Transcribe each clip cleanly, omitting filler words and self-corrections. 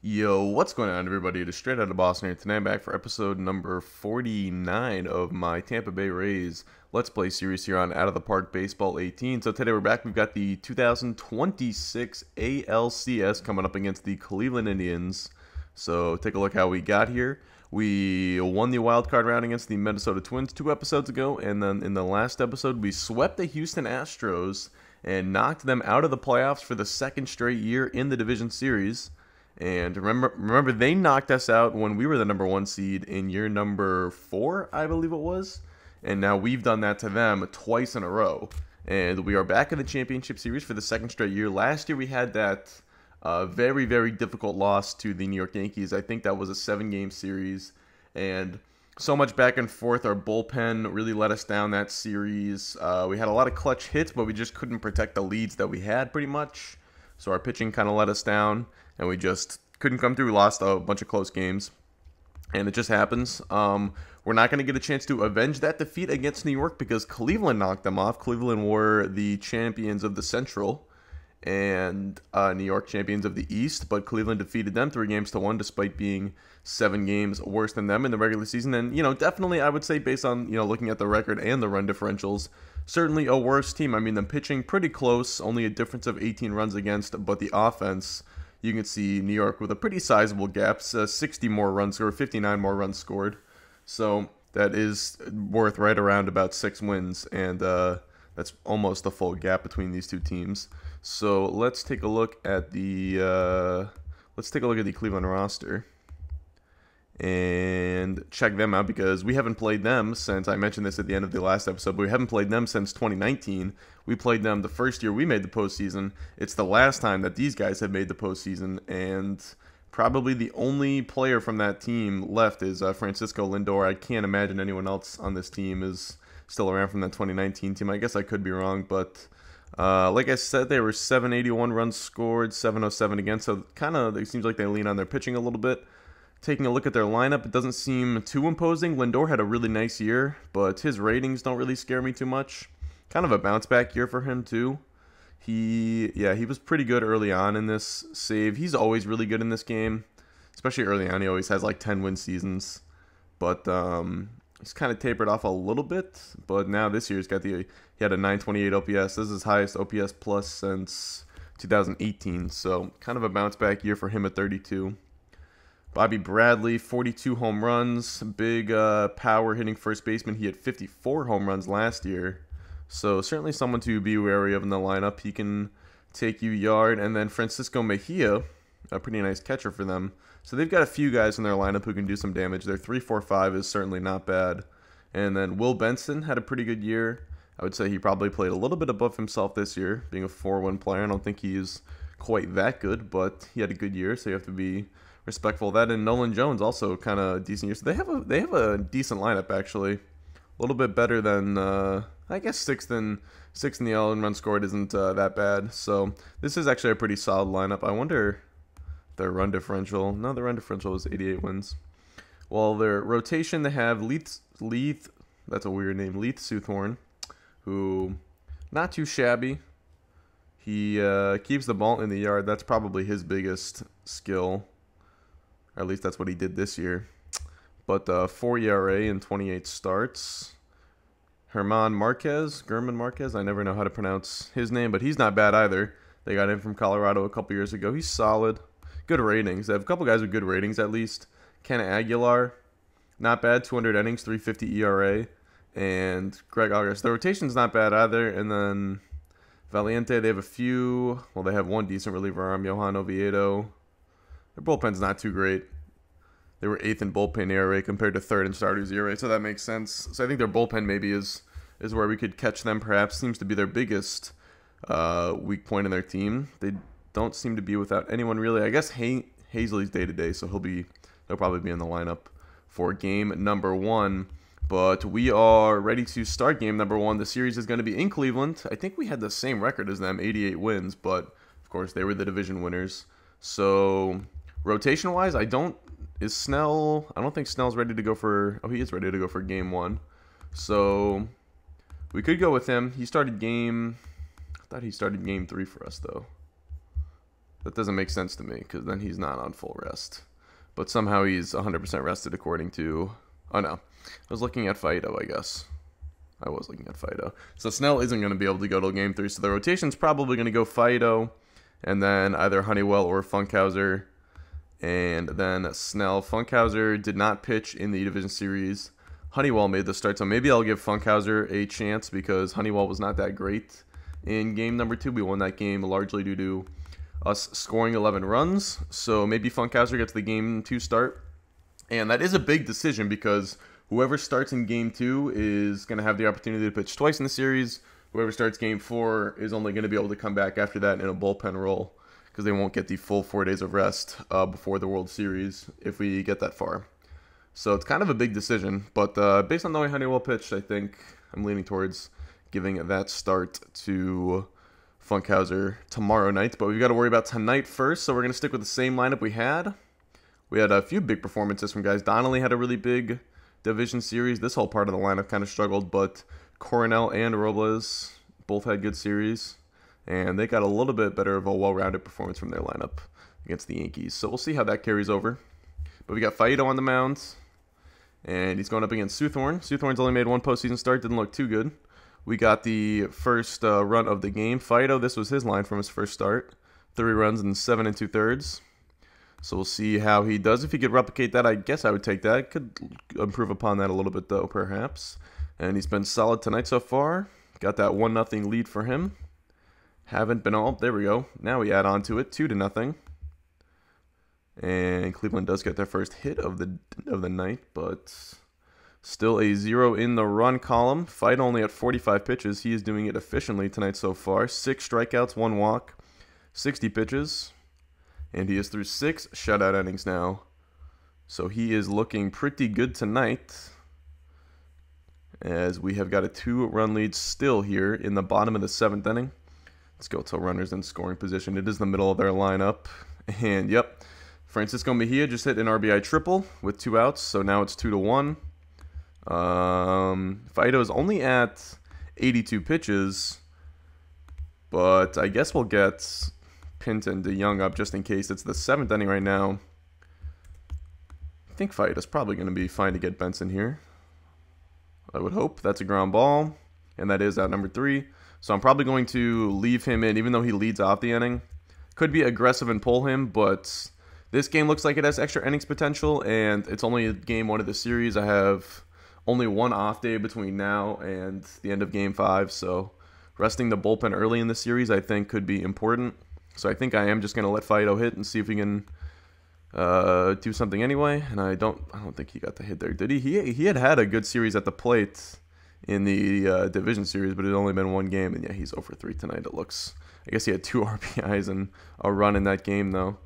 Yo, what's going on, everybody? It is Straight Out of Boston here. Tonight I'm back for episode number 49 of my Tampa Bay Rays Let's Play series here on Out of the Park Baseball 18. So today we're back. We've got the 2026 ALCS coming up against the Cleveland Indians. So take a look how we got here. We won the wild card round against the Minnesota Twins 2 episodes ago, and then in the last episode we swept the Houston Astros and knocked them out of the playoffs for the second straight year in the division series. And remember, they knocked us out when we were the number 1 seed in year number 4, I believe it was. And now we've done that to them twice in a row. And we are back in the championship series for the second straight year. Last year we had that very, very difficult loss to the New York Yankees. I think that was a 7-game series. And so much back and forth. Our bullpen really let us down that series. We had a lot of clutch hits, but we just couldn't protect the leads that we had pretty much. So our pitching kind of let us down, and we just couldn't come through. We lost a bunch of close games, and it just happens. We're not going to get a chance to avenge that defeat against New York because Cleveland knocked them off. Cleveland were the champions of the Central, and New York champions of the East, but Cleveland defeated them 3-1 despite being 7 games worse than them in the regular season. And, definitely I would say based on, looking at the record and the run differentials, certainly a worse team. I mean, the pitching pretty close, only a difference of 18 runs against, but the offense, you can see New York with a pretty sizable gap, 60 more runs or 59 more runs scored. So that is worth right around about 6 wins, and that's almost the full gap between these two teams. So let's take a look at the Cleveland roster and check them out because we haven't played them since, I mentioned this at the end of the last episode, but we haven't played them since 2019. We played them the first year we made the postseason. It's the last time that these guys have made the postseason, and probably the only player from that team left is Francisco Lindor. I can't imagine anyone else on this team is still around from that 2019 team. I guess I could be wrong, but like I said, they were 781 runs scored, 707 against, so it seems like they lean on their pitching a little bit. Taking a look at their lineup, it doesn't seem too imposing. Lindor had a really nice year, but his ratings don't really scare me too much. Kind of a bounce back year for him too. He was pretty good early on in this save. He's always really good in this game, especially early on. He always has like 10-win seasons, but he's kind of tapered off a little bit. But now this year he had a 928 OPS. This is his highest OPS plus since 2018, so kind of a bounce back year for him at 32. Bobby Bradley, 42 home runs, big power hitting first baseman. He had 54 home runs last year, so certainly someone to be wary of in the lineup. He can take you yard. And then Francisco Mejia, a pretty nice catcher for them. So they've got a few guys in their lineup who can do some damage. Their 3-4-5 is certainly not bad. And then Will Benson had a pretty good year. I would say he probably played a little bit above himself this year, being a 4-1 player. I don't think he is quite that good, but he had a good year, so you have to be respectful of that. And Nolan Jones also kind of decent year. So they have a decent lineup actually, a little bit better than I guess sixth in the all in run scored isn't that bad. So this is actually a pretty solid lineup. I wonder their run differential. No, the run differential is 88 wins. Well, their rotation, they have Leith. That's a weird name, Leith Soothorn, who not too shabby. He keeps the ball in the yard. That's probably his biggest skill. Or at least that's what he did this year. But 4 ERA in 28 starts. German Marquez, I never know how to pronounce his name, but he's not bad either. They got him from Colorado a couple years ago. He's solid. Good ratings. They have a couple guys with good ratings at least. Ken Aguilar, not bad, 200 innings, 350 ERA. And Greg August. The rotation's not bad either. And then Valiente, they have a few. Well, they have one decent reliever arm, Johan Oviedo. Their bullpen's not too great. They were 8th in bullpen ERA compared to 3rd in starters ERA, so that makes sense. So I think their bullpen maybe is where we could catch them perhaps. Seems to be their biggest weak point in their team. They don't seem to be without anyone really. I guess Hazley's day-to-day, so they'll probably be in the lineup for game number 1. But we are ready to start game number 1. The series is going to be in Cleveland. I think we had the same record as them, 88 wins, but of course they were the division winners. So rotation-wise, I don't think Snell's ready to go for... Oh, he is ready to go for game 1. So we could go with him. I thought he started game 3 for us, though. That doesn't make sense to me, because then he's not on full rest. But somehow he's 100% rested according to... Oh, no. I was looking at Fido, I guess. I was looking at Fido. So Snell isn't going to be able to go to Game 3, so the rotation's probably going to go Fido, and then either Honeywell or Funkhauser, and then Snell. Funkhauser did not pitch in the Division Series. Honeywell made the start, so maybe I'll give Funkhauser a chance because Honeywell was not that great in game number 2. We won that game largely due to us scoring 11 runs, so maybe Funkhauser gets the game 2 start. And that is a big decision because whoever starts in game 2 is going to have the opportunity to pitch twice in the series. Whoever starts game 4 is only going to be able to come back after that in a bullpen role because they won't get the full 4 days of rest before the World Series if we get that far. So it's kind of a big decision, but based on the way Honeywell pitched, I think I'm leaning towards giving that start to Funkhauser tomorrow night. But we've got to worry about tonight first, so we're going to stick with the same lineup we had. We had a few big performances from guys. Donnelly had a really big division series. This whole part of the lineup kind of struggled, but Coronel and Robles both had good series, and they got a little bit better of a well-rounded performance from their lineup against the Yankees. So we'll see how that carries over. But we got Faito on the mound, and he's going up against Soothorn. Soothorn's only made one postseason start, didn't look too good. We got the first run of the game. Faito, this was his line from his first start. 3 runs in 7 2/3. So we'll see how he does. If he could replicate that, I guess I would take that. Could improve upon that a little bit, though, perhaps. And he's been solid tonight so far. Got that 1-0 lead for him. Haven't been all. There we go. Now we add on to it, 2-0. And Cleveland does get their first hit of the night, but still a 0 in the run column. Fight only at 45 pitches. He is doing it efficiently tonight so far. 6 strikeouts, 1 walk, 60 pitches. And he is through 6 shutout innings now. So he is looking pretty good tonight, as we have got a 2-run lead still here in the bottom of the 7th inning. Let's go to runners in scoring position. It is the middle of their lineup. And, yep, Francisco Mejia just hit an RBI triple with 2 outs, so now it's 2-1. Faito is only at 82 pitches, but I guess we'll get Pint and DeYoung up just in case. It's the 7th inning right now. I think Faito's probably going to be fine to get Benson here. I would hope. That's a ground ball, and that is out number 3. So I'm probably going to leave him in, even though he leads off the inning. Could be aggressive and pull him, but this game looks like it has extra innings potential, and it's only game 1 of the series. I have only 1 off day between now and the end of game 5, so resting the bullpen early in the series I think could be important. So I think I am just going to let Faito hit and see if we can do something anyway. And I don't think he got the hit there, did he? He had a good series at the plate in the division series, but it had only been 1 game, and yeah, he's 0-for-3 tonight. It looks. I guess he had 2 RBIs and a run in that game though.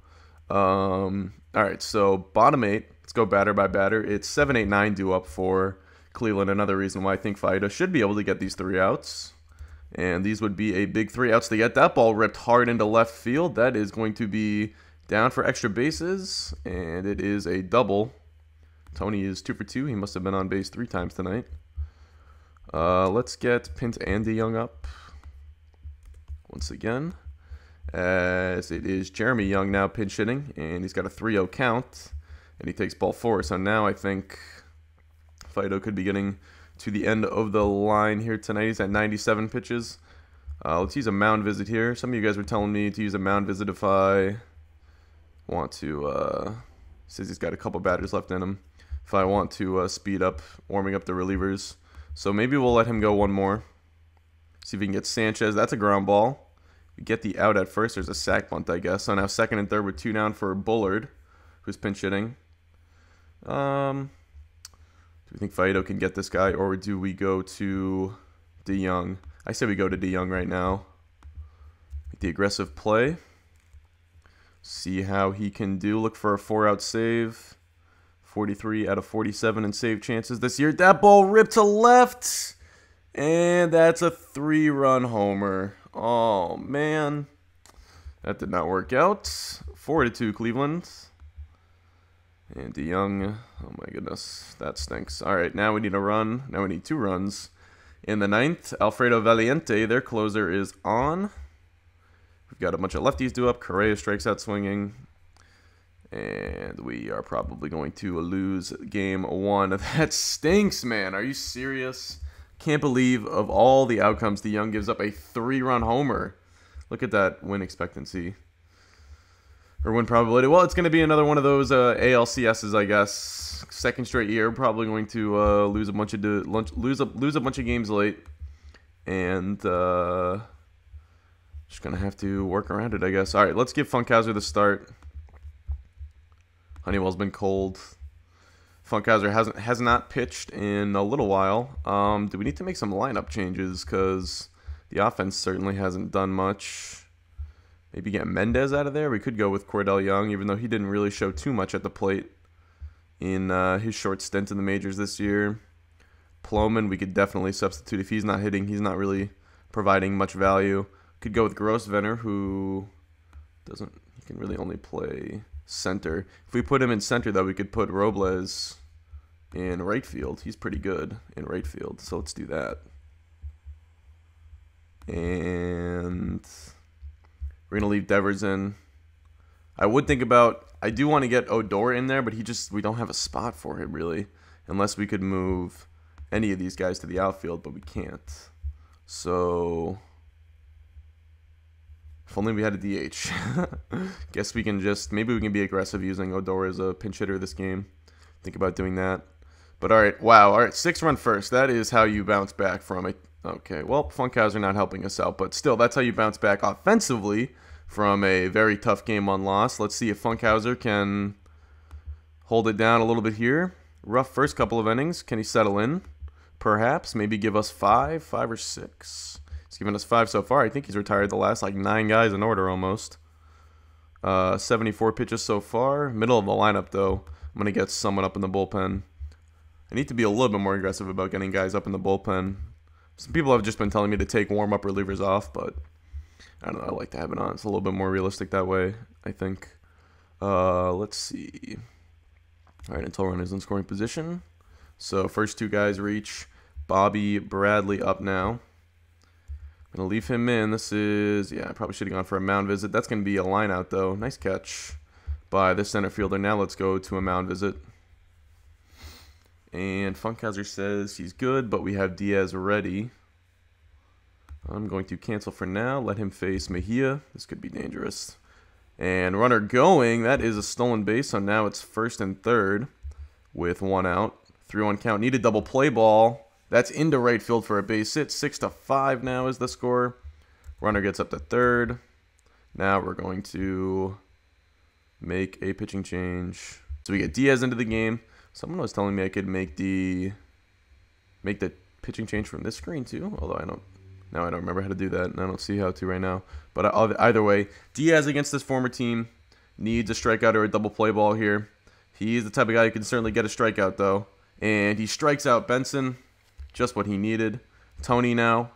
All right, so bottom 8. Let's go batter by batter. It's 7, 8, 9 due up for Cleveland. Another reason why I think Faito should be able to get these 3 outs. And these would be a big 3 outs to get. That ball ripped hard into left field. That is going to be down for extra bases, and it is a double. Tony is 2 for 2. He must have been on base 3 times tonight. Let's get Pint and DeYoung up once again, as it is Jeremy Young now pinch hitting, and he's got a 3-0 count, and he takes ball 4. So now I think Faito could be getting to the end of the line here tonight. He's at 97 pitches. Let's use a mound visit here. Some of you guys were telling me to use a mound visit if I want to, says he's got a couple batters left in him, if I want to speed up warming up the relievers. So maybe we'll let him go 1 more. See if we can get Sanchez. That's a ground ball. We get the out at first. There's a sac bunt, I guess. So now 2nd and 3rd with 2 down for Bullard, who's pinch hitting. Do we think Faito can get this guy, or do we go to DeYoung? I say we go to DeYoung right now. Make the aggressive play. See how he can do. Look for a 4-out save. 43 out of 47 in save chances this year. That ball ripped to left, and that's a 3-run homer. Oh, man. That did not work out. 4-2 Cleveland. And DeYoung, oh my goodness, that stinks. All right, now we need a run. Now we need 2 runs. In the 9th, Alfredo Valiente, their closer, is on. We've got a bunch of lefties due up. Correa strikes out swinging. And we are probably going to lose game 1. That stinks, man. Are you serious? Can't believe of all the outcomes, DeYoung gives up a 3-run homer. Look at that win expectancy. Or win probability. Well, it's going to be another one of those ALCSs, I guess. Second straight year. Probably going to lose a bunch of games late. And just going to have to work around it, I guess. All right, let's give Funkhauser the start. Honeywell's been cold. Funkhauser has not pitched in a little while. Do we need to make some lineup changes? Because the offense certainly hasn't done much. Maybe get Mendez out of there. We could go with Cordell Young, even though he didn't really show too much at the plate in his short stint in the majors this year. Ploman, we could definitely substitute. If he's not hitting, he's not really providing much value. Could go with Grossvenner, who he can really only play center. If we put him in center, though, we could put Robles in right field. He's pretty good in right field, so let's do that. And we're going to leave Devers in. I would think about, I do want to get Odor in there, but we don't have a spot for him, really, unless we could move any of these guys to the outfield, but we can't. So if only we had a DH. Guess we can maybe we can be aggressive using Odor as a pinch hitter this game. Think about doing that. But all right, wow, all right, 6-run first. That is how you bounce back from it. Okay, well, Funkhauser not helping us out, but still, that's how you bounce back offensively from a very tough game on loss. Let's see if Funkhauser can hold it down a little bit here. Rough first couple of innings. Can he settle in? Perhaps. Maybe give us 5 or 6. He's given us 5 so far. I think he's retired the last, 9 guys in order almost. 74 pitches so far. Middle of the lineup, though. I'm going to get someone up in the bullpen. I need to be a little bit more aggressive about getting guys up in the bullpen. Some people have just been telling me to take warm-up relievers off, but I don't know. I like to have it on. It's a little bit more realistic that way, I think. Let's see. All right, until runners in scoring position. So first 2 guys reach. Bobby Bradley up now. I'm going to leave him in. This is, I probably should have gone for a mound visit. That's going to be a line out, though. Nice catch by the center fielder. Now let's go to a mound visit. And Funkhauser says he's good, but we have Diaz ready. I'm going to cancel for now. Let him face Mejia. This could be dangerous. And runner going. That is a stolen base, so now it's first and third with 1 out. 3-1 count. Need a double play ball. That's into right field for a base hit. 6-5 now is the score. Runner gets up to third. Now we're going to make a pitching change. So we get Diaz into the game. Someone was telling me I could make the pitching change from this screen too, although I don't remember how to do that, and I don't see how to right now. But either way, Diaz against this former team needs a strikeout or a double play ball here. He's the type of guy who can certainly get a strikeout, though. And he strikes out Benson, just what he needed. Tony now,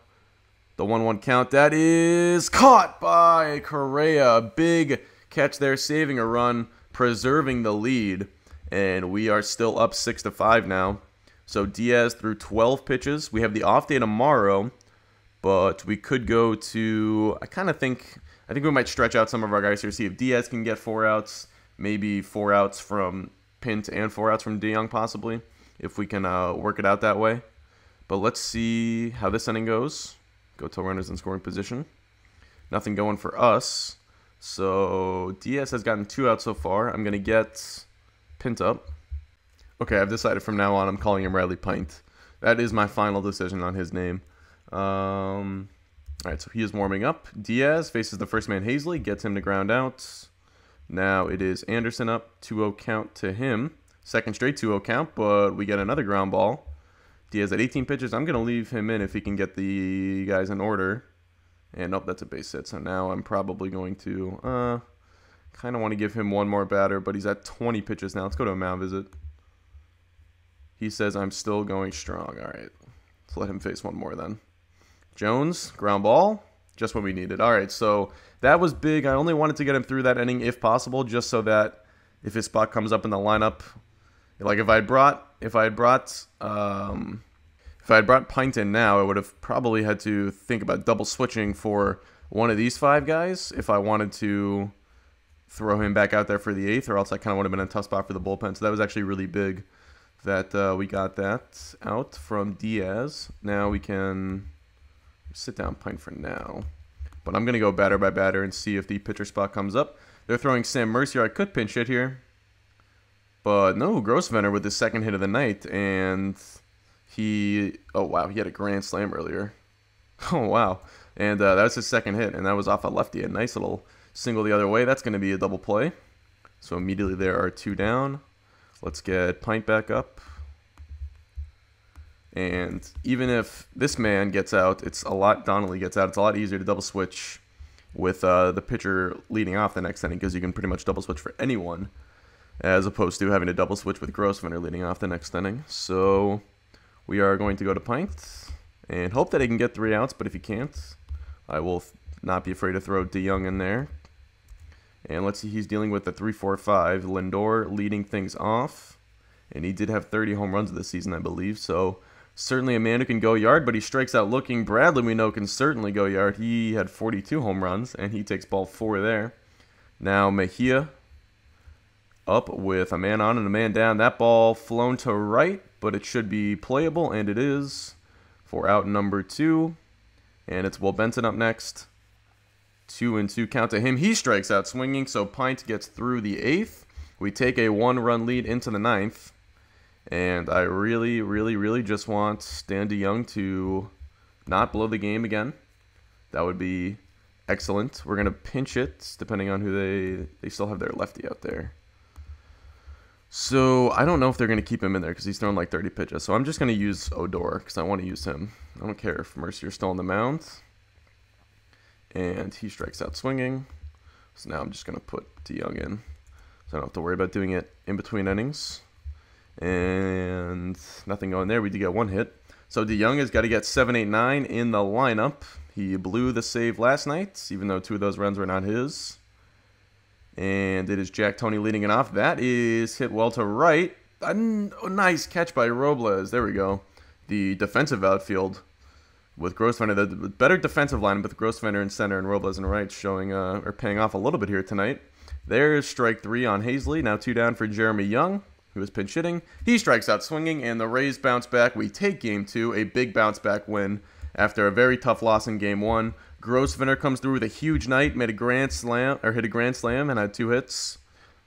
the 1-1 count. That is caught by Correa. A big catch there, saving a run, preserving the lead. And we are still up 6-5 now. So Diaz threw 12 pitches. We have the off day tomorrow, but we could go to, I think we might stretch out some of our guys here, see if Diaz can get 4 outs, maybe 4 outs from Pint and 4 outs from DeYoung possibly, if we can work it out that way. But let's see how this inning goes. Go till runners in scoring position. Nothing going for us. So Diaz has gotten 2 outs so far. I'm going to get Pint up. Okay, I've decided from now on I'm calling him Riley Pint. That is my final decision on his name. All right, so he is warming up. Diaz faces the first man, Hazley, gets him to ground out. Now it is Anderson up, 2-0 count to him. Second straight 2-0 count, but we get another ground ball. Diaz at 18 pitches. I'm going to leave him in if he can get the guys in order. And nope, that's a base hit. So now I'm probably going to kind of want to give him one more batter, but he's at 20 pitches now. Let's go to a mound visit. He says I'm still going strong. All right, let's let him face one more then. Jones, ground ball, just what we needed. All right, so that was big. I only wanted to get him through that inning if possible, just so that if his spot comes up in the lineup, like if I had brought Pint in now, I would have probably had to think about double switching for one of these 5 guys if I wanted to throw him back out there for the 8th, or else I kind of would have been in a tough spot for the bullpen. So that was actually really big that we got that out from Diaz. Now we can sit down Pint for now. But I'm going to go batter by batter and see if the pitcher spot comes up. They're throwing Sam Mercier. I could pinch hit here. But no, Grossvenor with his 2nd hit of the night. And he... Oh, wow. He had a grand slam earlier. Oh, wow. And that was his 2nd hit. And that was off a lefty. A nice little single the other way. That's going to be a double play. So immediately there are 2 down. Let's get Pint back up. And even if this man gets out, Donnelly gets out, it's a lot easier to double switch with the pitcher leading off the next inning, because you can pretty much double switch for anyone, as opposed to having to double switch with Grossvenor leading off the next inning. So we are going to go to Pint and hope that he can get 3 outs, but if he can't, I will not be afraid to throw DeYoung in there. And let's see, he's dealing with the 3-4-5. Lindor leading things off. And he did have 30 home runs this season, I believe. So certainly a man who can go yard, but he strikes out looking. Bradley, we know, can certainly go yard. He had 42 home runs, and he takes ball 4 there. Now Mejia up with a man on and a man down. That ball flown to right, but it should be playable, and it is for out number 2. And it's Will Benson up next. 2-2 count to him. He strikes out swinging, so Pint gets through the 8th. We take a 1-run lead into the 9th. And I really, really, really just want Stan DeYoung to not blow the game again. That would be excellent. We're going to pinch it, depending on who they still have their lefty out there. So I don't know if they're going to keep him in there because he's thrown like 30 pitches. So I'm just going to use Odor because I want to use him. I don't care if Mercier's still on the mound. And he strikes out swinging. So now I'm just going to put DeYoung in. So I don't have to worry about doing it in between innings. And nothing going there. We did get 1 hit. So DeYoung has got to get 7, 8, 9 in the lineup. He blew the save last night, even though 2 of those runs were not his. And it is Jack Toney leading it off. That is hit well to right. A nice catch by Robles. There we go. The defensive outfield with Grossvenor, the better defensive line with Grossvenor in center and Robles in right, showing or paying off a little bit here tonight. There's strike 3 on Hazley. Now 2 down for Jeremy Young, who is pinch hitting. He strikes out swinging, and the Rays bounce back. We take Game 2, a big bounce back win after a very tough loss in Game 1. Grossvenor comes through with a huge night, made a grand slam, or hit a grand slam, and had 2 hits.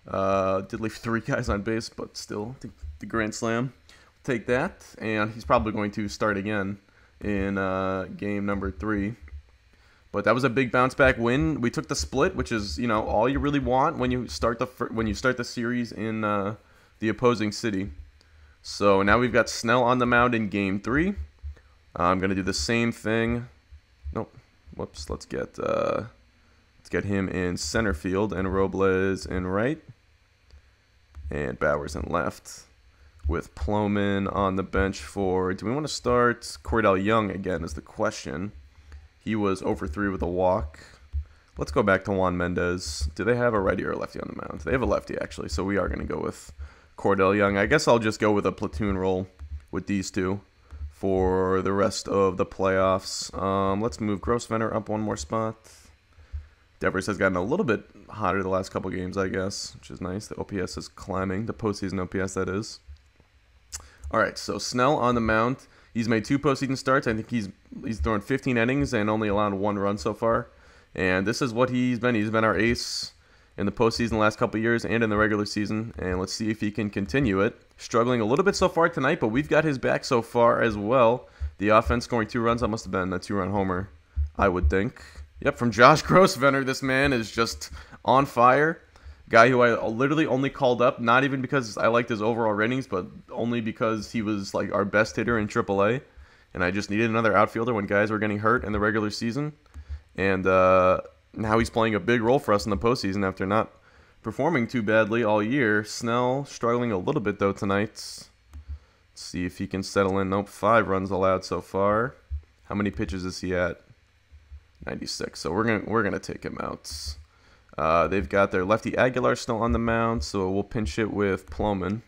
Did leave 3 guys on base, but still, the grand slam. Take that, and he's probably going to start again in game number 3. But that was a big bounce back win. We took the split, which is, you know, all you really want when you start the series in the opposing city. So now we've got Snell on the mound in game 3. I'm gonna do the same thing. Nope. Whoops. Let's get him in center field and Robles in right, and Bowers in left, with Plowman on the bench for. Do we want to start Cordell Young again? Is the question. He was 0-for-3 with a walk. Let's go back to Juan Mendez. Do they have a righty or a lefty on the mound? They have a lefty, actually, so we are going to go with Cordell Young. I guess I'll just go with a platoon role with these 2 for the rest of the playoffs. Let's move Grossvenor up 1 more spot. Devers has gotten a little bit hotter the last couple games, I guess, which is nice. The OPS is climbing. The postseason OPS, that is. All right, so Snell on the mound. He's made 2 postseason starts. I think he's thrown 15 innings and only allowed 1 run so far. And this is what he's been. He's been our ace in the postseason the last couple of years and in the regular season. And let's see if he can continue it. Struggling a little bit so far tonight, but we've got his back so far as well. The offense scoring 2 runs. That must have been a 2-run homer, I would think. Yep, from Josh Grossvenor. This man is just on fire. Guy who I literally only called up, not even because I liked his overall ratings, but only because he was like our best hitter in AAA. And I just needed another outfielder when guys were getting hurt in the regular season. And now he's playing a big role for us in the postseason after not performing too badly all year. Snell struggling a little bit, though, tonight. Let's see if he can settle in. Nope, 5 runs allowed so far. How many pitches is he at? 96. So we're gonna take him out. They've got their lefty Aguilar still on the mound, so we'll pinch it with Plowman.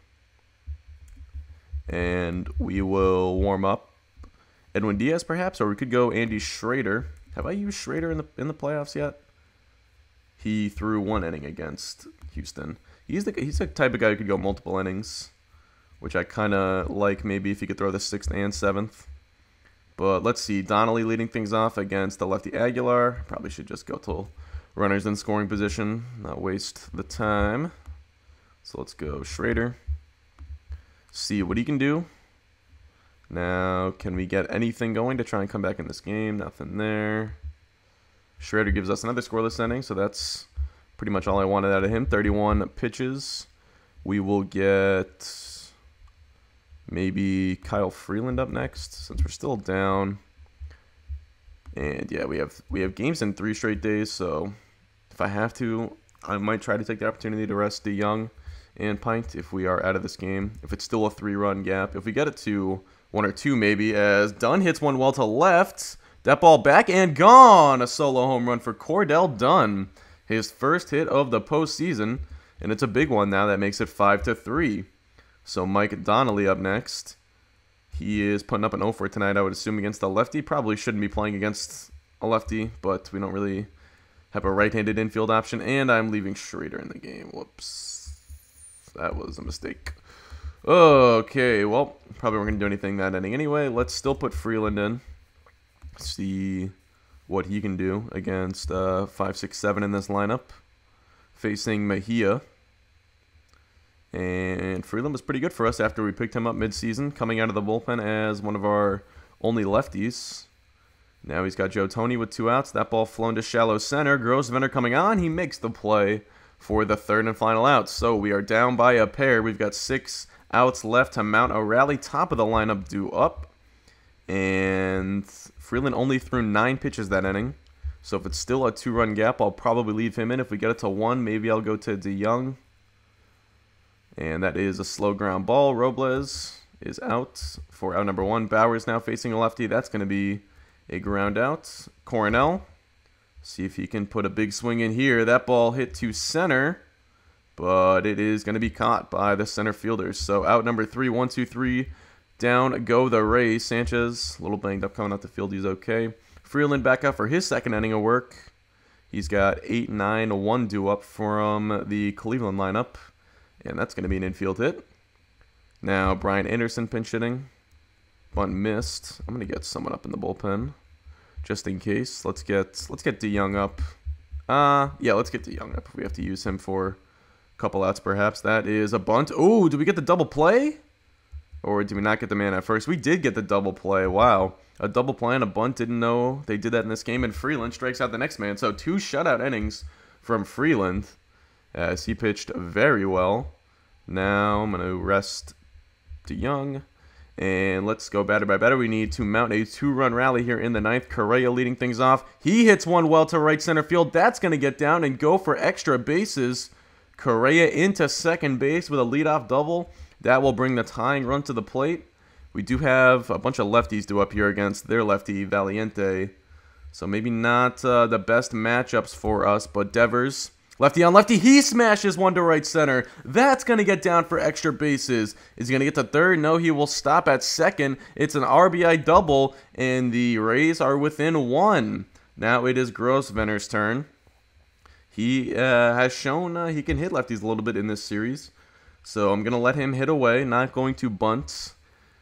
And we will warm up Edwin Diaz, perhaps, or we could go Andy Schrader. Have I used Schrader in the playoffs yet? He threw 1 inning against Houston. He's the type of guy who could go multiple innings, which I kind of like maybe if he could throw the 6th and 7th. But let's see, Donnelly leading things off against the lefty Aguilar. Probably should just go till runners in scoring position, not waste the time. So let's go Schrader. See what he can do. Now, can we get anything going to try and come back in this game? Nothing there. Schrader gives us another scoreless inning, so that's pretty much all I wanted out of him. 31 pitches. We will get maybe Kyle Freeland up next, since we're still down. And yeah, we have games in 3 straight days, so if I have to, I might try to take the opportunity to rest DeYoung and Pint if we are out of this game. If it's still a 3-run gap, if we get it to 1 or 2 maybe, as Dunn hits one well to left. That ball back and gone. A solo home run for Cordell Dunn. His first hit of the postseason, and it's a big one now. That makes it 5-3. So Mike Donnelly up next. He is putting up an 0 for tonight, I would assume, against a lefty. Probably shouldn't be playing against a lefty, but we don't really have a right-handed infield option. And I'm leaving Schrader in the game. Whoops. That was a mistake. Okay, well, probably weren't going to do anything that inning anyway. Let's still put Freeland in. See what he can do against 5, 6, 7 in this lineup. Facing Mejia. And Freeland was pretty good for us after we picked him up midseason, coming out of the bullpen as one of our only lefties. Now he's got Joe Toney with 2 outs. That ball flown to shallow center. Grosvenor coming on. He makes the play for the 3rd and final out. So we are down by a pair. We've got 6 outs left to mount a rally. Top of the lineup due up. And Freeland only threw 9 pitches that inning. So if it's still a 2-run gap, I'll probably leave him in. If we get it to 1, maybe I'll go to DeYoung. And that is a slow ground ball. Robles is out for out number 1. Bauer's now facing a lefty. That's going to be a ground out. Coronel. See if he can put a big swing in here. That ball hit to center, but it is going to be caught by the center fielders. So out number 3, 1, 2, 3. Down go the Rays. Sanchez, a little banged up coming out the field. He's okay. Freeland back up for his 2nd inning of work. He's got 8, 9, 1 due up from the Cleveland lineup. And that's going to be an infield hit. Now Brian Anderson pinch hitting. Bunt missed. I'm going to get someone up in the bullpen just in case. Let's get DeYoung up. Yeah, let's get DeYoung up if we have to use him for a couple outs perhaps. That is a bunt. Oh, did we get the double play? Or did we not get the man at first? We did get the double play. Wow. A double play and a bunt. Didn't know they did that in this game. And Freeland strikes out the next man. So 2 shutout innings from Freeland as he pitched very well. Now I'm going to rest DeYoung. And let's go batter by batter. We need to mount a 2-run rally here in the 9th. Correa leading things off. He hits one well to right center field. That's going to get down and go for extra bases. Correa into second base with a leadoff double. That will bring the tying run to the plate. We do have a bunch of lefties due up here against their lefty, Valiente. So maybe not the best matchups for us, but Devers, lefty on lefty, he smashes one to right center. That's going to get down for extra bases. Is he going to get to 3rd? No, he will stop at 2nd. It's an RBI double, and the Rays are within 1. Now it is Grosvenor's turn. He has shown he can hit lefties a little bit in this series. So I'm going to let him hit away, not going to bunt.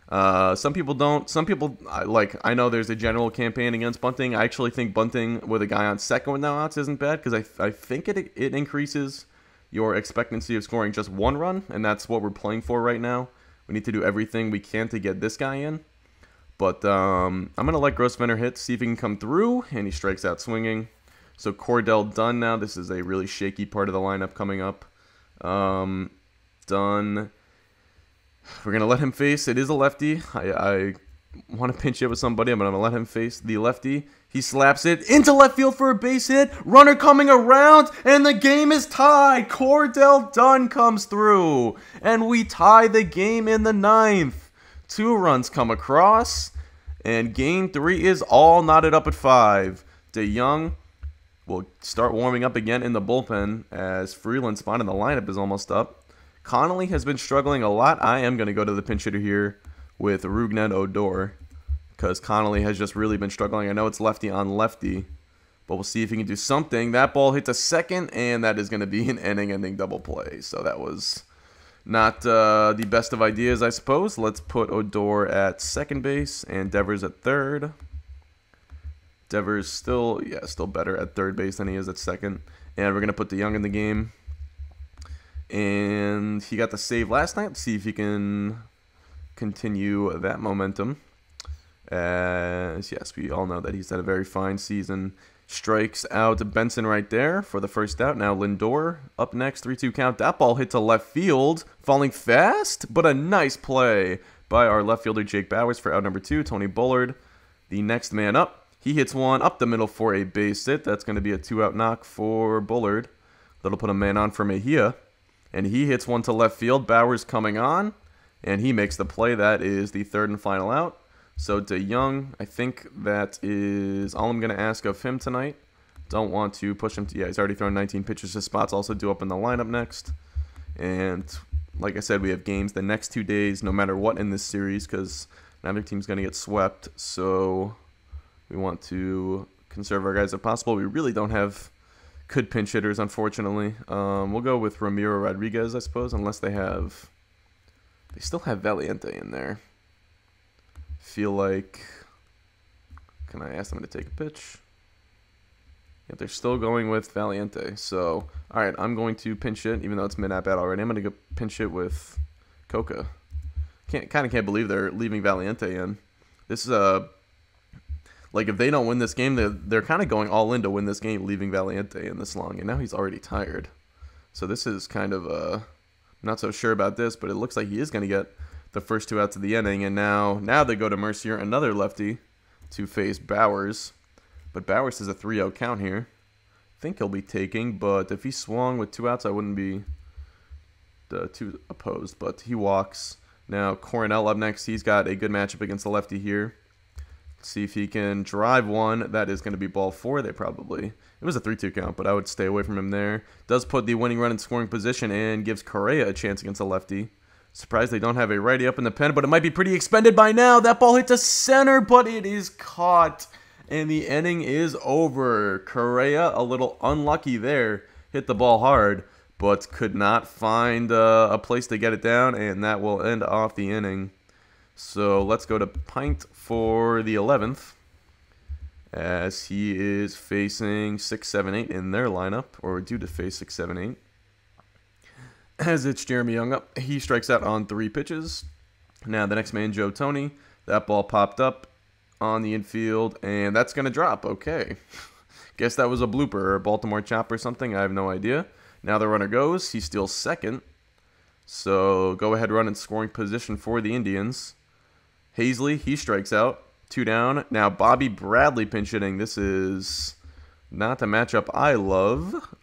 Some people don't. Some people, I know there's a general campaign against bunting. I actually think bunting with a guy on 2nd with no outs isn't bad because I think it increases your expectancy of scoring just 1 run, and that's what we're playing for right now. We need to do everything we can to get this guy in. But I'm going to let Grosvenor hit, see if he can come through, and he strikes out swinging. So Cordell Dunn now. This is a really shaky part of the lineup coming up. Dunn. We're going to let him face. It is a lefty. I want to pinch hit with somebody, but I'm going to let him face the lefty. He slaps it into left field for a base hit. Runner coming around, and the game is tied. Cordell Dunn comes through, and we tie the game in the 9th. 2 runs come across, and game 3 is all knotted up at 5. DeYoung will start warming up again in the bullpen as Freeland's spot in the lineup is almost up. Connolly has been struggling a lot. I am going to go to the pinch hitter here with Rougned Odor because Connolly has just really been struggling. I know it's lefty on lefty, but we'll see if he can do something. That ball hits a second, and that is going to be an inning-ending double play. So that was not the best of ideas, I suppose. Let's put Odor at second base and Devers at third. Devers still better at third base than he is at second. And we're going to put DeYoung in the game. And he got the save last night. Let's see if he can continue that momentum. As yes, we all know that he's had a very fine season. Strikes out Benson right there for the first out. Now Lindor up next, 3-2 count. That ball hit to left field, falling fast, but a nice play by our left fielder Jake Bauers for out number 2. Tony Bullard, the next man up. He hits one up the middle for a base hit. That's going to be a 2-out knock for Bullard. That'll put a man on for Mejia. And he hits one to left field. Bauers coming on, and he makes the play. That is the third and final out. So DeYoung, I think that is all I'm going to ask of him tonight. Don't want to push him to, yeah, he's already thrown 19 pitches. His spot's also due up in the lineup next. And like I said, we have games the next 2 days, no matter what in this series, because neither team's going to get swept. So we want to conserve our guys if possible. We really don't have good pinch hitters, unfortunately. We'll go with Ramiro Rodriguez, I suppose, unless they still have Valiente in there. Feel like, can I ask them to take a pitch? Yep, they're still going with Valiente. So, all right, I'm going to pinch hit, even though it's mid-at-bat already. I'm going to go pinch hit with Coca. Kind of can't believe they're leaving Valiente in. This is like if they don't win this game, they're kind of going all in to win this game, leaving Valiente in this long, and now he's already tired. So this is kind of I'm not so sure about this, but it looks like he is going to get the first 2 outs of the inning, and now they go to Mercier, another lefty, to face Bauers. But Bauers is a 3-0 count here. I think he'll be taking, but if he swung with 2 outs, I wouldn't be too opposed. But he walks. Now Coronel up next. He's got a good matchup against the lefty here. Let's see if he can drive one. That is going to be ball 4. It was a 3-2 count, but I would stay away from him there. Does put the winning run in scoring position and gives Correa a chance against the lefty. Surprised they don't have a righty up in the pen, but it might be pretty expended by now. That ball hit to center, but it is caught, and the inning is over. Correa, a little unlucky there, hit the ball hard, but could not find a place to get it down, and that will end off the inning. So let's go to Pint for the 11th, as he is facing 6, 7, 8 in their lineup, or due to face 6, 7, 8. As it's Jeremy Young up, he strikes out on 3 pitches. Now the next man, Joe Tony. That ball popped up on the infield, and that's going to drop. Okay. Guess that was a blooper or a Baltimore chop or something. I have no idea. Now the runner goes. He steals second. So go ahead run in scoring position for the Indians. Hazley, he strikes out. 2 down. Now Bobby Bradley pinch hitting. This is not the matchup I love.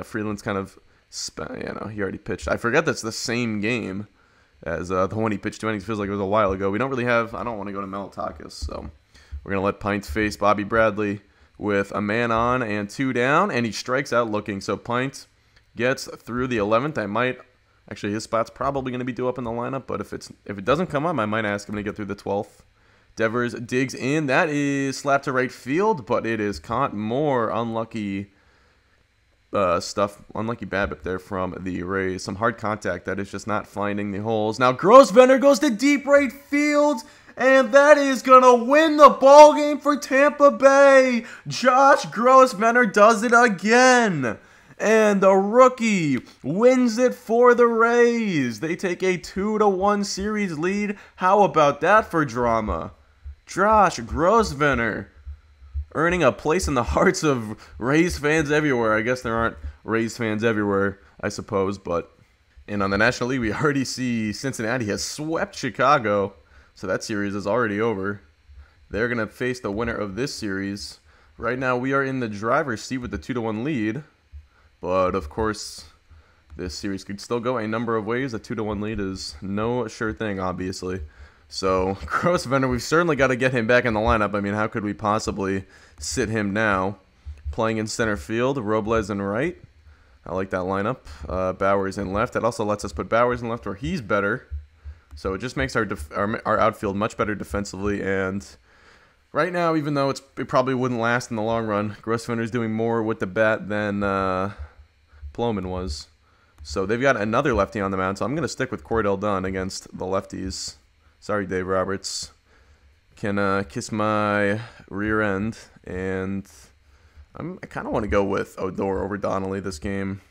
Freeland's kind of... he already pitched. I forget that's the same game as the one he pitched to innings. Feels like it was a while ago. We don't really have... I don't want to go to Melitakis, so we're going to let Pint face Bobby Bradley with a man on and 2 down, and he strikes out looking. So Pint gets through the 11th. Actually, his spot's probably going to be due up in the lineup, but if it doesn't come up, I might ask him to get through the 12th. Devers digs in. That is slapped to right field, but it is caught. More unlucky unlucky BABIP there from the Rays. Some hard contact that is just not finding the holes. Now Grosvenor goes to deep right field, and that is going to win the ball game for Tampa Bay. Josh Grosvenor does it again, and the rookie wins it for the Rays. They take a 2-1 series lead. How about that for drama? Josh Grosvenor earning a place in the hearts of Rays fans everywhere. I guess there aren't Rays fans everywhere, I suppose, but... And on the National League, we already see Cincinnati has swept Chicago, so that series is already over. They're going to face the winner of this series. Right now, we are in the driver's seat with the 2-1 lead, but of course, this series could still go a number of ways. A 2-1 lead is no sure thing, obviously. So, Grosvenor, we've certainly got to get him back in the lineup. I mean, how could we possibly sit him now? Playing in center field, Robles in right. I like that lineup. Bauers in left. That also lets us put Bauers in left where he's better. So it just makes our outfield much better defensively. And right now, even though it probably wouldn't last in the long run, Grossvenner's doing more with the bat than Ploman was. So they've got another lefty on the mound. So I'm going to stick with Cordell Dunn against the lefties. Sorry, Dave Roberts. Can kiss my rear end. And I kind of want to go with Odor over Donnelly this game.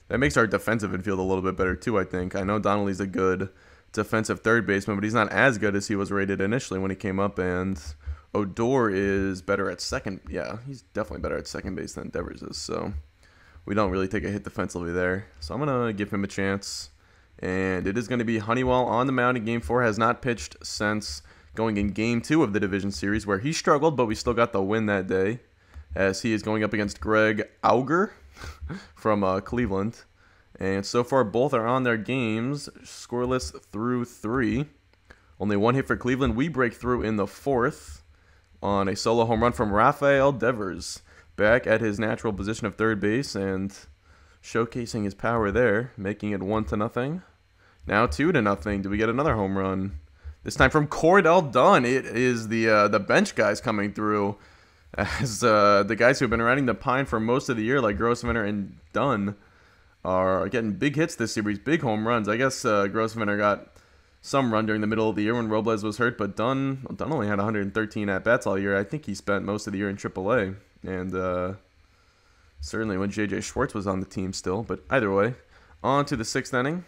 That makes our defensive infield a little bit better too, I think. I know Donnelly's a good defensive third baseman, but he's not as good as he was rated initially when he came up. And Odor is better at second. Yeah, he's definitely better at second base than Devers is. So we don't really take a hit defensively there. So I'm going to give him a chance. And it is going to be Honeywell on the mound in Game 4. Has not pitched since going in Game 2 of the Division Series, where he struggled, but we still got the win that day, as he is going up against Greg Auger from Cleveland. And so far, both are on their games, scoreless through 3. Only one hit for Cleveland. We break through in the 4th on a solo home run from Rafael Devers, back at his natural position of third base and showcasing his power there, making it 1-0. Now 2-0. Do we get another home run? This time from Cordell Dunn. It is the bench guys coming through, as the guys who have been riding the pine for most of the year, like Grossvenner and Dunn, are getting big hits this series, big home runs. I guess Grossvenner got some run during the middle of the year when Robles was hurt, but Dunn only had 113 at-bats all year. I think he spent most of the year in AAA, and certainly when J.J. Schwartz was on the team still. But either way, on to the 6th inning.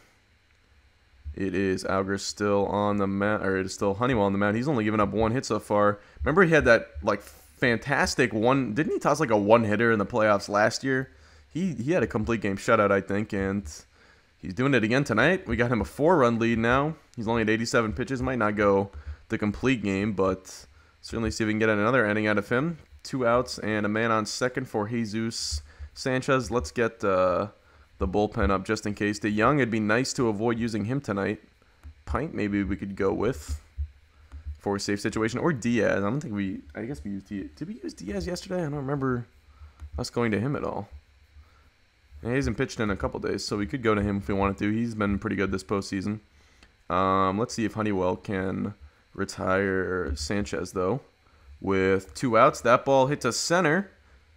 It is Auger still on the mound, or it is still Honeywell on the mound. He's only given up 1 hit so far. Remember, he had that like fantastic one. Didn't he toss like a 1-hitter in the playoffs last year? He had a complete game shutout, I think, and he's doing it again tonight. We got him a 4-run lead now. He's only at 87 pitches. Might not go the complete game, but certainly see if we can get another inning out of him. 2 outs and a man on second for Jesus Sanchez. Let's get the bullpen up just in case. DeYoung, it'd be nice to avoid using him tonight. Pint, maybe we could go with for a safe situation. Or Diaz. I don't think I guess we used Diaz. Did we use Diaz yesterday? I don't remember us going to him at all. And he hasn't pitched in a couple days, so we could go to him if we wanted to. He's been pretty good this postseason. Let's see if Honeywell can retire Sanchez, though. With 2 outs, that ball hit to center.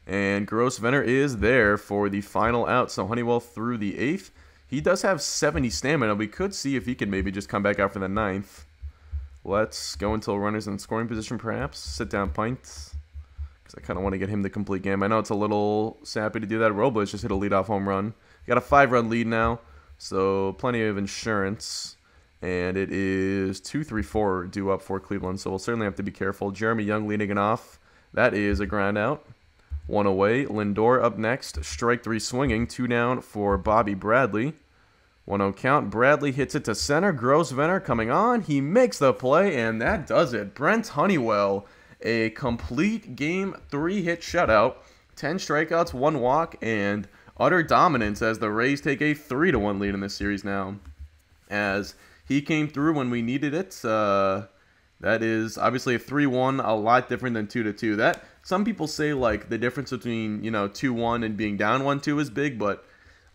And Grossvenner is there for the final out. So Honeywell through the 8th. He does have 70 stamina. We could see if he can maybe just come back out for the 9th. Let's go until runners in scoring position, perhaps. Sit down, Pint. Because I kind of want to get him the complete game. I know it's a little sappy to do that. Robles just hit a leadoff home run. Got a 5-run lead now. So plenty of insurance. And it is 2-3-4 due up for Cleveland. So we'll certainly have to be careful. Jeremy Young leading it off. That is a ground out. 1 away. Lindor up next. Strike 3 swinging. 2 down for Bobby Bradley. 1-0 count. Bradley hits it to center. Grossvenner coming on. He makes the play, and that does it. Brent Honeywell, a complete game 3-hit shutout. 10 strikeouts, 1 walk, and utter dominance as the Rays take a 3-1 lead in this series now. As he came through when we needed it. That is obviously a 3-1, a lot different than 2-2. That some people say like the difference between 2-1 and being down 1-2 is big, but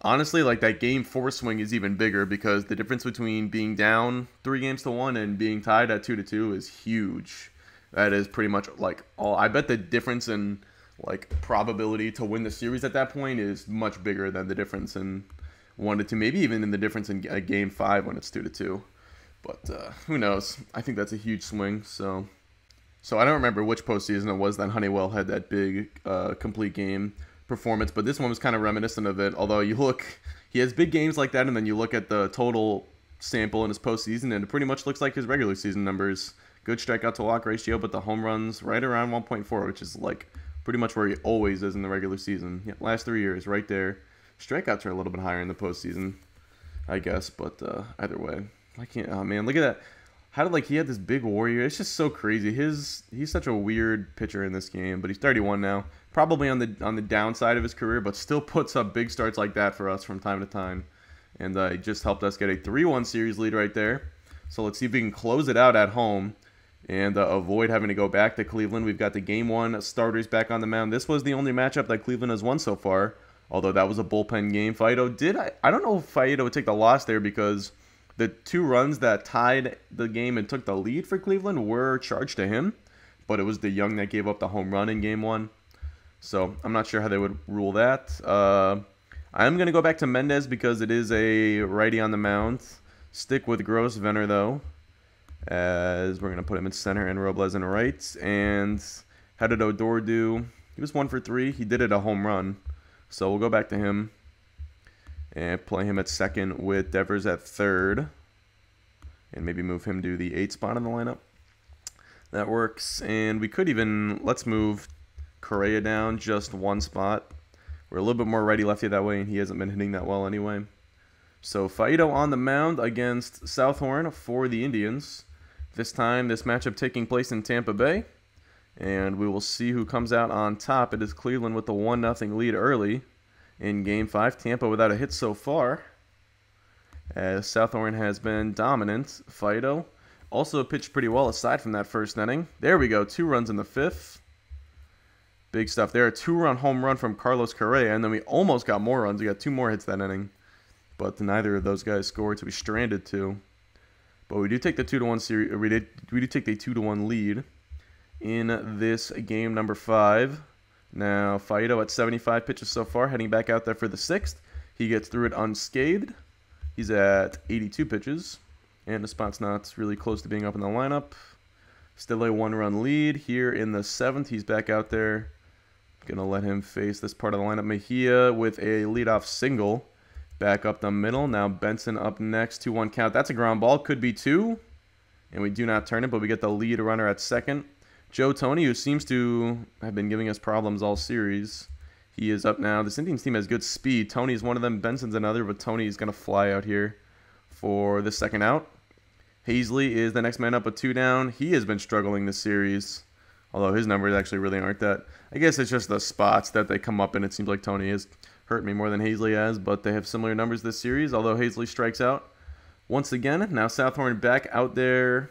honestly, like that game 4 swing is even bigger because the difference between being down 3-1 and being tied at 2-2 is huge. That is pretty much like all. I bet the difference in like probability to win the series at that point is much bigger than the difference in 1-2, maybe even in the difference in game 5 when it's 2-2. But who knows? I think that's a huge swing. So I don't remember which postseason it was that Honeywell had that big complete game performance, but this one was kind of reminiscent of it. Although he has big games like that, and then you look at the total sample in his postseason, and it pretty much looks like his regular season numbers. Good strikeout to walk ratio, but the home runs right around 1.4, which is like pretty much where he always is in the regular season. Yeah, last 3 years, right there. Strikeouts are a little bit higher in the postseason, I guess, but either way. I can't. Oh man, look at that! How did he had this big warrior? It's just so crazy. He's such a weird pitcher in this game, but he's 31 now. Probably on the downside of his career, but still puts up big starts like that for us from time to time. And he just helped us get a 3-1 series lead right there. So let's see if we can close it out at home and avoid having to go back to Cleveland. We've got the Game 1 starters back on the mound. This was the only matchup that Cleveland has won so far, although that was a bullpen game. I don't know if Faedo would take the loss there because The 2 runs that tied the game and took the lead for Cleveland were charged to him, but it was DeYoung that gave up the home run in Game 1. So I'm not sure how they would rule that. I'm going to go back to Mendez because it is a righty on the mound. Stick with Grossvenner, though, as we're going to put him in center and Robles in right. And how did Odor do? He was 1 for 3. He did it a home run. So we'll go back to him and play him at second with Devers at third. And maybe move him to the 8 spot in the lineup. That works. And we could even, let's move Correa down just 1 spot. We're a little bit more righty-lefty that way, and he hasn't been hitting that well anyway. So Faedo on the mound against Southhorn for the Indians. This time, this matchup taking place in Tampa Bay. And we will see who comes out on top. It is Cleveland with the 1-0 lead early in Game 5. Tampa without a hit so far, as Southhorn has been dominant. Faedo also pitched pretty well aside from that first inning. There we go, 2 runs in the 5th. Big stuff there. A 2-run home run from Carlos Correa, and then we almost got more runs. We got 2 more hits that inning, but neither of those guys scored, so we stranded 2. But we do take the 2-1 series. We do take the 2-1 lead in this game number 5. Now Faedo at 75 pitches so far, heading back out there for the 6th. He gets through it unscathed. He's at 82 pitches, and the spot's not really close to being up in the lineup. Still a 1-run lead here in the 7th. He's back out there. Going to let him face this part of the lineup. Mejia with a leadoff single. Back up the middle. Now Benson up next. 2-1 count. That's a ground ball. Could be 2. And we do not turn it, but we get the lead runner at second. Joe Tony, who seems to have been giving us problems all series. He is up now. This Indians team has good speed. Tony's one of them. Benson's another, but Tony is going to fly out here for the second out. Hazley is the next man up with 2 down. He has been struggling this series, although his numbers actually really aren't that. I guess it's just the spots that they come up in. It seems like Tony has hurt me more than Hazley has, but they have similar numbers this series, although Hazley strikes out once again. Now Southhorn back out there.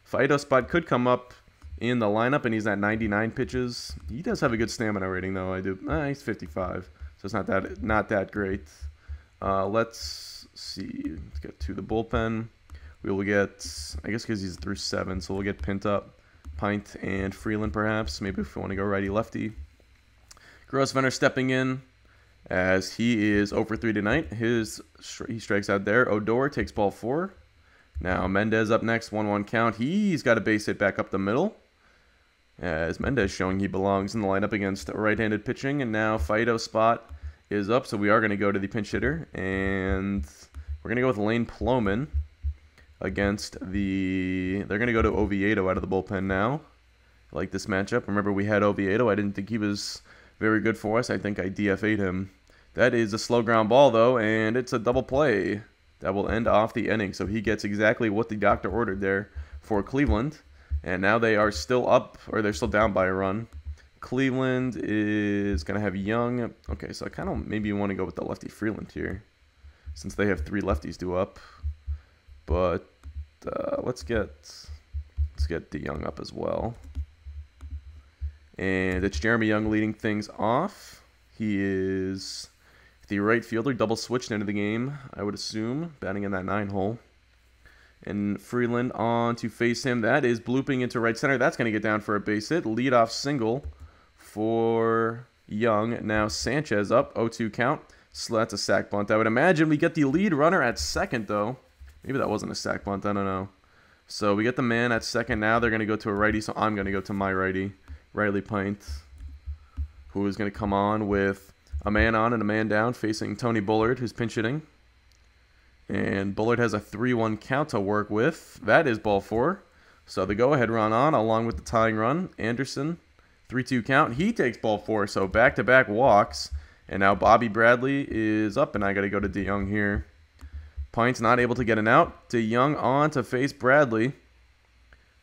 Faedo spot could come up in the lineup, and he's at 99 pitches. He does have a good stamina rating, though. He's 55, so it's not that great. Let's see. Let's get to the bullpen. We will get, I guess because he's through 7, so we'll get Pint and Freeland perhaps, maybe if we want to go righty-lefty. Grossvenner stepping in as he is 0 for 3 tonight. He strikes out there. Odor takes ball 4. Now Mendez up next, 1-1 count. He's got a base hit back up the middle, as Mendez showing he belongs in the lineup against right-handed pitching. And now Faedo's spot is up, so we are going to go to the pinch hitter, and we're going to go with Lane Ploman against they're going to go to Oviedo out of the bullpen now. I like this matchup. Remember, we had Oviedo. I didn't think he was very good for us. I think I DFA'd him. That is a slow ground ball, though, and it's a double play that will end off the inning. So he gets exactly what the doctor ordered there for Cleveland. And now they are still up, or they're still down by a run. Cleveland is going to have Young. Okay, so I kind of maybe want to go with the lefty Freeland here, since they have 3 lefties due up. But let's get DeYoung up as well. And it's Jeremy Young leading things off. He is the right fielder, double switched into the game, I would assume, batting in that 9 hole. And Freeland on to face him. That is blooping into right center. That's going to get down for a base hit. Leadoff single for Young. Now Sanchez up, 0-2 count. So that's a sac bunt. I would imagine we get the lead runner at second, though. Maybe that wasn't a sac bunt. I don't know. So we get the man at second. Now they're going to go to a righty, so I'm going to go to my righty, Riley Pint, who is going to come on with a man on and a man down facing Tony Bullard, who's pinch hitting. And Bullard has a 3-1 count to work with. That is ball 4. So the go-ahead run on, along with the tying run. Anderson, 3-2 count. He takes ball 4, so back-to-back walks. And now Bobby Bradley is up, and I got to go to DeYoung here. Pint's not able to get an out. DeYoung on to face Bradley.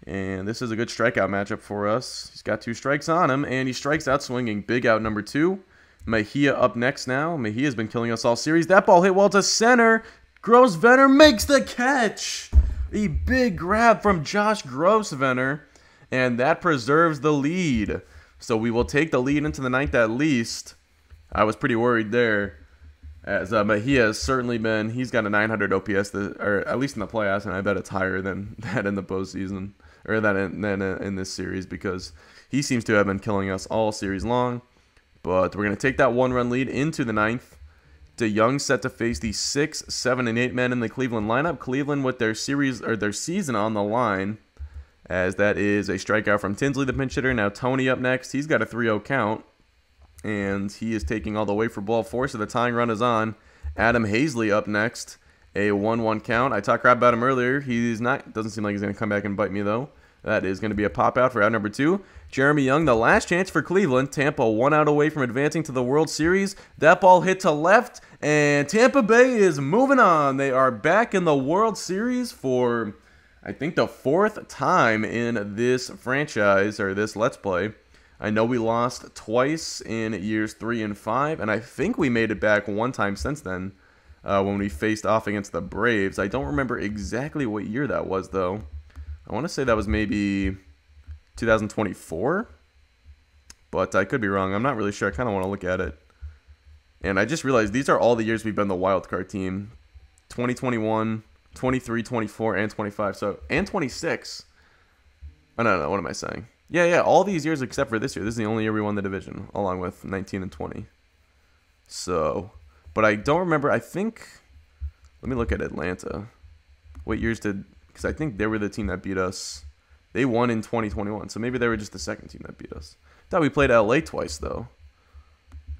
And this is a good strikeout matchup for us. He's got 2 strikes on him, and he strikes out swinging. Big out number 2. Mejia up next now. Mejia's been killing us all series. That ball hit well to center. Grossvenner makes the catch. A big grab from Josh Grossvenner, and that preserves the lead. So we will take the lead into the 9th at least. I was pretty worried there. But he has certainly been. He's got a 900 OPS, or at least in the playoffs, and I bet it's higher than that in the postseason, or that in this series, because he seems to have been killing us all series long. But we're gonna take that 1-run lead into the 9th. DeYoung set to face the 6, 7, and 8 men in the Cleveland lineup. Cleveland with their season on the line, as that is a strikeout from Tinsley, the pinch hitter. Now Tony up next. He's got a 3-0 count, and he is taking all the way for ball 4, so the tying run is on. Adam Hazley up next, a 1-1 count. I talked crap about him earlier. Doesn't seem like he's going to come back and bite me, though. That is going to be a pop-out for out number 2. Jeremy Young, the last chance for Cleveland. Tampa 1 out away from advancing to the World Series. That ball hit to left, and Tampa Bay is moving on. They are back in the World Series for, I think, the 4th time in this franchise, or this Let's Play. I know we lost twice in years 3 and 5, and I think we made it back one time since then when we faced off against the Braves. I don't remember exactly what year that was, though. I want to say that was maybe 2024, but I could be wrong. I'm not really sure. I kind of want to look at it. And I just realized these are all the years we've been the wildcard team. 2021, 23, 24, and 25. And 26. Oh, no, what am I saying? Yeah, all these years except for this year. This is the only year we won the division, along with 19 and 20. So, but I don't remember. I think, let me look at Atlanta. What years did, because I think they were the team that beat us. They won in 2021, so maybe they were just the second team that beat us. Thought we played LA twice, though.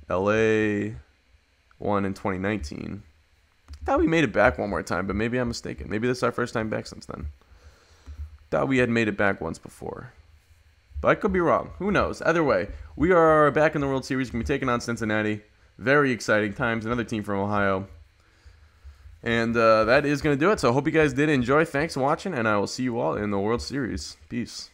LA won in 2019. Thought we made it back one more time, but maybe I'm mistaken. Maybe this is our first time back since then. Thought we had made it back once before. But I could be wrong. Who knows? Either way, we are back in the World Series. We're going to be taking on Cincinnati. Very exciting times. Another team from Ohio. And that is going to do it. So I hope you guys did enjoy. Thanks for watching, and I will see you all in the World Series. Peace.